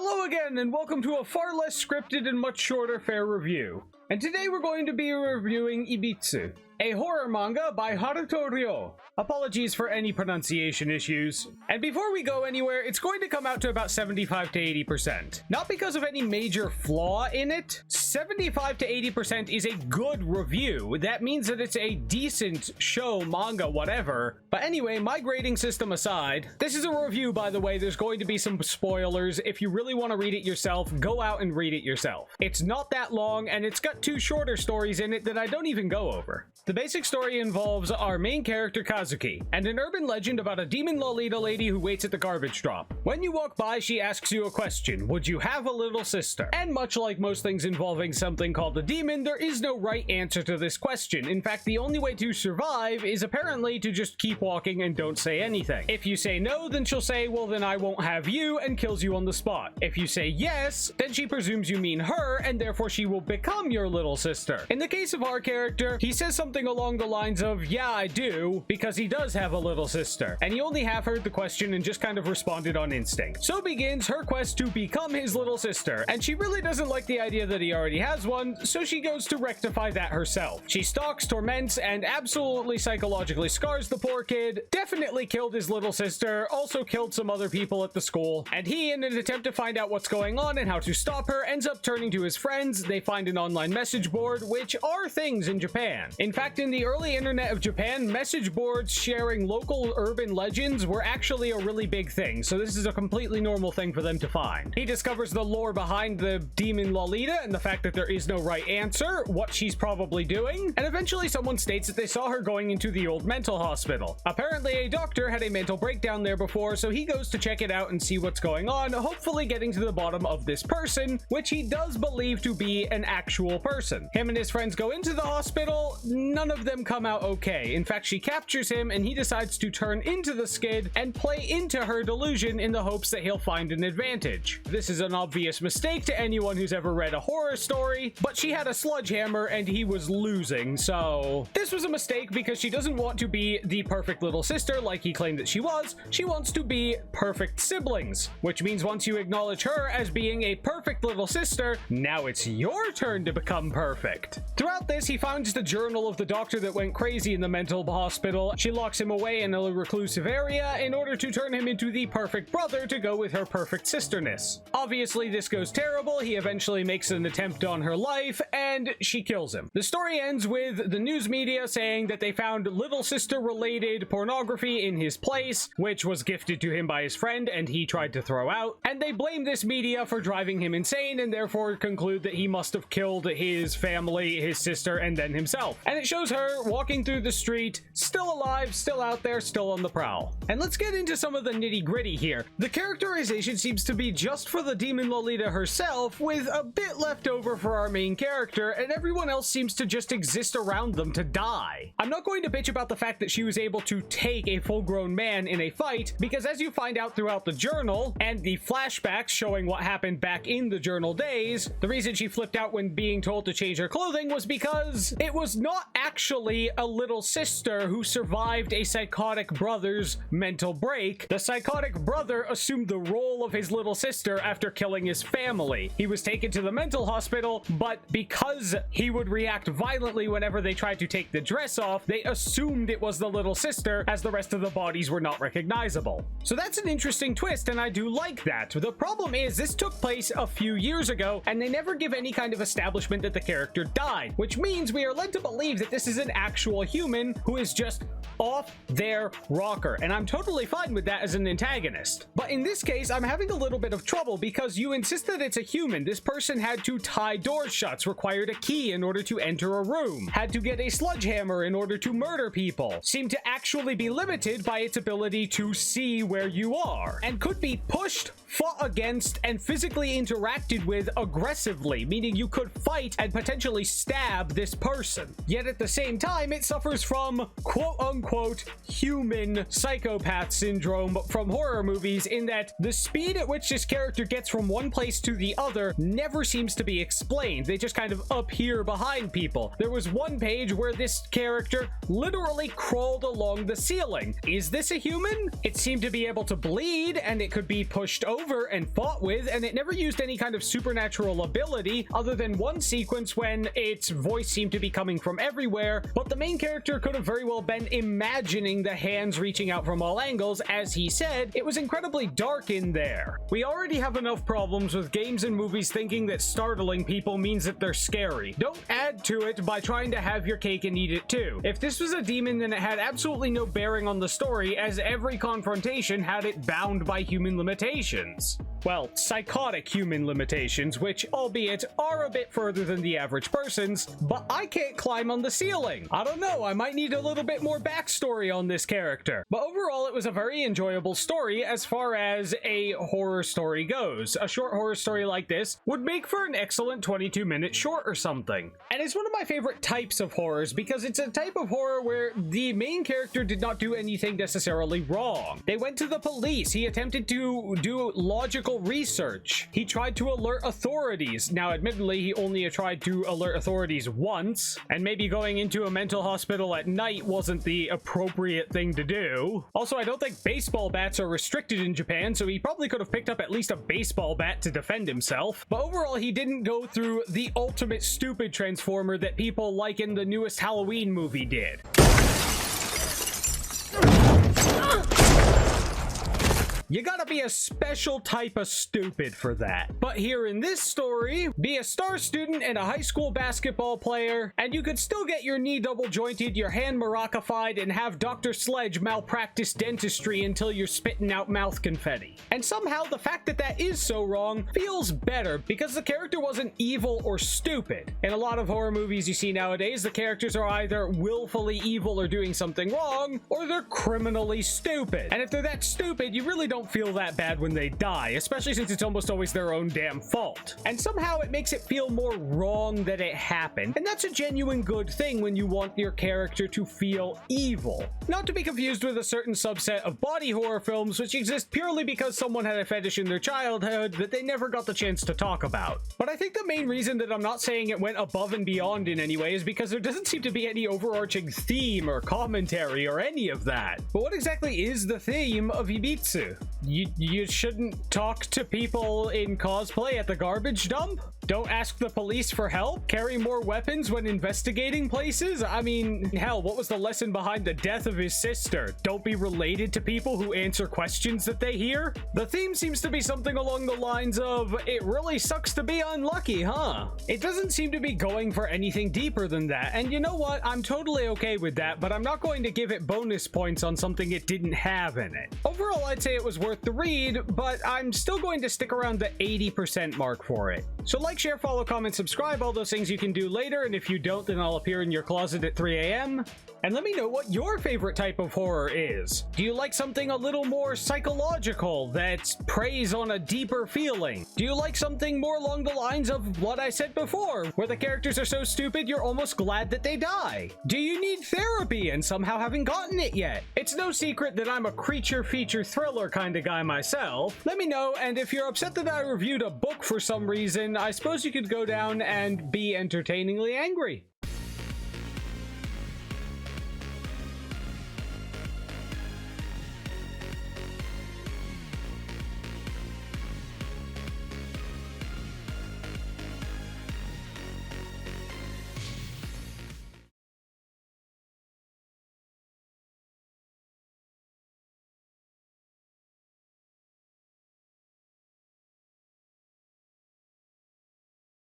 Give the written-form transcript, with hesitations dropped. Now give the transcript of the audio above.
Hello again, and welcome to a far less scripted and much shorter fair review. And today we're going to be reviewing Ibitsu, a horror manga by Haruto Ryo. Apologies for any pronunciation issues. And before we go anywhere, it's going to come out to about 75 to 80%. Not because of any major flaw in it. 75 to 80% is a good review. That means that it's a decent show, manga, whatever. But anyway, my grading system aside, this is a review, by the way. There's going to be some spoilers. If you really want to read it yourself, go out and read it yourself. It's not that long, and it's got two shorter stories in it that I don't even go over. The basic story involves our main character Kazuki, and an urban legend about a demon Lolita lady who waits at the garbage drop. When you walk by, she asks you a question: would you have a little sister? And much like most things involving something called a demon, there is no right answer to this question. In fact, the only way to survive is apparently to just keep walking and don't say anything. If you say no, then she'll say, well then I won't have you, and kills you on the spot. If you say yes, then she presumes you mean her, and therefore she will become your little sister. In the case of our character, he says something along the lines of, yeah, I do, because he does have a little sister, and he only half heard the question and just kind of responded on instinct. So begins her quest to become his little sister, and she really doesn't like the idea that he already has one, so she goes to rectify that herself. She stalks, torments, and absolutely psychologically scars the poor kid, definitely killed his little sister, also killed some other people at the school, and he, in an attempt to find out what's going on and how to stop her, ends up turning to his friends. They find an online message board, which are things in Japan. In fact, in the early internet of Japan, message boards sharing local urban legends were actually a really big thing, so this is a completely normal thing for them to find. He discovers the lore behind the demon Lolita and the fact that there is no right answer, what she's probably doing, and eventually someone states that they saw her going into the old mental hospital. Apparently a doctor had a mental breakdown there before, so he goes to check it out and see what's going on, hopefully getting to the bottom of this person, which he does believe to be an actual person. Him and his friends go into the hospital, none of them come out okay. In fact, she captures him and he decides to turn into the skid and play into her delusion in the hopes that he'll find an advantage. This is an obvious mistake to anyone who's ever read a horror story, but she had a sledgehammer and he was losing, so this was a mistake because she doesn't want to be the perfect little sister like he claimed that she was. She wants to be perfect siblings, which means once you acknowledge her as being a perfect little sister, now it's your turn to become perfect. Throughout this, he finds the journal of the doctor that went crazy in the mental hospital. She locks him away in a reclusive area in order to turn him into the perfect brother to go with her perfect sisterness. Obviously, this goes terrible. He eventually makes an attempt on her life, and she kills him. The story ends with the news media saying that they found little sister-related pornography in his place, which was gifted to him by his friend, and he tried to throw out, and they blame this media for driving him insane, and therefore conclude that he must have killed his family, his sister, and then himself. And it shows her walking through the street, still alive, still out there, still on the prowl. And let's get into some of the nitty-gritty here. The characterization seems to be just for the demon Lolita herself, with a bit left over for our main character, and everyone else seems to just exist around them to die. I'm not going to bitch about the fact that she was able to take a full-grown man in a fight, because as you find out throughout the journal, and the flashbacks showing what happened back in the journal days, the reason she flipped out when being told to change her clothing was because it was not actually a little sister who survived a psychotic brother's mental break. The psychotic brother assumed the role of his little sister after killing his family. He was taken to the mental hospital, but because he would react violently whenever they tried to take the dress off, they assumed it was the little sister, as the rest of the bodies were not recognizable. So that's an interesting twist, and I do like that. The problem is this took place a few years ago, and they never give any kind of establishment that the character died, which means we are led to believe that this is an actual human who is just off their rocker, and I'm totally fine with that as an antagonist. But in this case, I'm having a little bit of trouble because you insist that it's a human. This person had to tie doors shut, required a key in order to enter a room, had to get a sledgehammer in order to murder people, seemed to actually be limited by its ability to see where you are, and could be pushed, fought against, and physically interacted with aggressively, meaning you could fight and potentially stab this person. Yet at at the same time, it suffers from quote-unquote human psychopath syndrome from horror movies, in that the speed at which this character gets from one place to the other never seems to be explained. They just kind of appear behind people. There was one page where this character literally crawled along the ceiling. Is this a human? It seemed to be able to bleed, and it could be pushed over and fought with, and it never used any kind of supernatural ability other than one sequence when its voice seemed to be coming from everywhere, but the main character could have very well been imagining the hands reaching out from all angles. As he said, it was incredibly dark in there. We already have enough problems with games and movies thinking that startling people means that they're scary. Don't add to it by trying to have your cake and eat it too. If this was a demon, then it had absolutely no bearing on the story, as every confrontation had it bound by human limitations. Well, psychotic human limitations, which, albeit, are a bit further than the average person's, but I can't climb on the ceiling. I don't know, I might need a little bit more backstory on this character. But overall, it was a very enjoyable story as far as a horror story goes. A short horror story like this would make for an excellent 22-minute short or something. And it's one of my favorite types of horrors because it's a type of horror where the main character did not do anything necessarily wrong. They went to the police, he attempted to do logical research. He tried to alert authorities. Now, admittedly, he only tried to alert authorities once, and maybe going into a mental hospital at night wasn't the appropriate thing to do. Also, I don't think baseball bats are restricted in Japan, so he probably could have picked up at least a baseball bat to defend himself. But overall, he didn't go through the ultimate stupid transformer that people like in the newest Halloween movie did. You gotta be a special type of stupid for that. But here in this story, be a star student and a high school basketball player, and you could still get your knee double jointed, your hand maracafied, and have Dr. Sledge malpractice dentistry until you're spitting out mouth confetti. And somehow the fact that that is so wrong feels better because the character wasn't evil or stupid. In a lot of horror movies you see nowadays, the characters are either willfully evil or doing something wrong, or they're criminally stupid. And if they're that stupid, you really don't feel that bad when they die, especially since it's almost always their own damn fault. And somehow it makes it feel more wrong that it happened. And that's a genuine good thing when you want your character to feel evil. Not to be confused with a certain subset of body horror films which exist purely because someone had a fetish in their childhood that they never got the chance to talk about. But I think the main reason that I'm not saying it went above and beyond in any way is because there doesn't seem to be any overarching theme or commentary or any of that. But what exactly is the theme of Ibitsu? You shouldn't talk to people in cosplay at the garbage dump? Don't ask the police for help? Carry more weapons when investigating places? I mean, hell, what was the lesson behind the death of his sister? Don't be related to people who answer questions that they hear? The theme seems to be something along the lines of, it really sucks to be unlucky, huh? It doesn't seem to be going for anything deeper than that, and you know what? I'm totally okay with that, but I'm not going to give it bonus points on something it didn't have in it. Overall, I'd say it was worth the read, but I'm still going to stick around the 80% mark for it. So like, share, follow, comment, subscribe, all those things you can do later, and if you don't, then I'll appear in your closet at 3 a.m. And let me know what your favorite type of horror is. Do you like something a little more psychological that preys on a deeper feeling? Do you like something more along the lines of what I said before, where the characters are so stupid you're almost glad that they die? Do you need therapy and somehow haven't gotten it yet? It's no secret that I'm a creature feature thriller kind of guy myself. Let me know, and if you're upset that I reviewed a book for some reason, I suppose you could go down and be entertainingly angry.